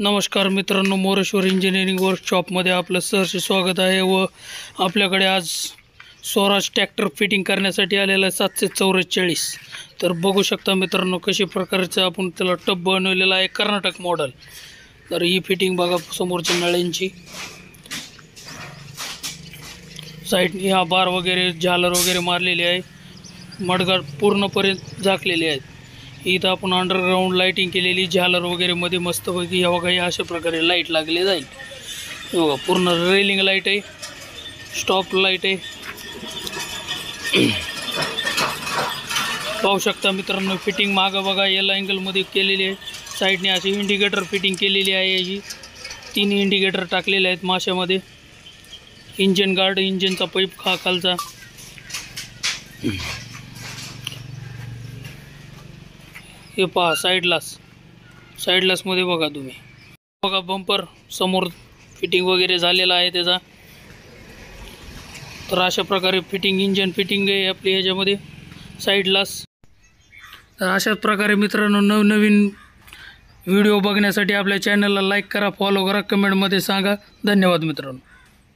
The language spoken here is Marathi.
नमस्कार मित्रांनो, मोरेश्वर इंजिनिअरिंग वर्कशॉपमध्ये आपलं सहर्ष स्वागत आहे। व आपल्याकडे आज स्वराज ट्रॅक्टर फिटिंग करण्यासाठी आलेला 744। तर बघू शकता मित्रांनो, कशी प्रकारचं आपण त्याला टब बनवलेला आहे, कर्नाटक मॉडेल। तर ही फिटिंग बघा, समोरच्या नळ्यांची साईडने ह्या बार वगैरे झालर वगैरे मारलेली आहे, मडगाड पूर्णपर्यंत झाकलेली आहेत। इथं आपण अंडरग्राउंड लाइटिंग केलेली, झालर वगैरे मध्ये मस्तपैकी ह्या बघा, अशा प्रकारे लाईट लागले जाईल। बघा, पूर्ण रेलिंग लाईट आहे, स्टॉप लाईट आहे। पाहू शकता मित्रांनो, फिटिंग मागं बघा एल अँगल मध्ये केलेली आहे। साईडने अशी इंडिकेटर फिटिंग केलेली आहे। याची 3 इंडिकेटर टाकलेले आहेत माशामध्ये। इंजन गार्ड, इंजनचा पाईप खालचा, हे पहा साईडलास मध्ये बघा तुम्ही, बघा बंपर समोर फिटिंग वगैरे झालेला आहे त्याचा। तर अशा प्रकारे फिटिंग, इंजन फिटिंग आहे आपली ह्याच्यामध्ये साईडलास। तर अशाच प्रकारे मित्रांनो, नवनवीन व्हिडिओ बघण्यासाठी आपल्या चॅनलला लाईक करा, फॉलो करा, कमेंटमध्ये सांगा। धन्यवाद मित्रांनो।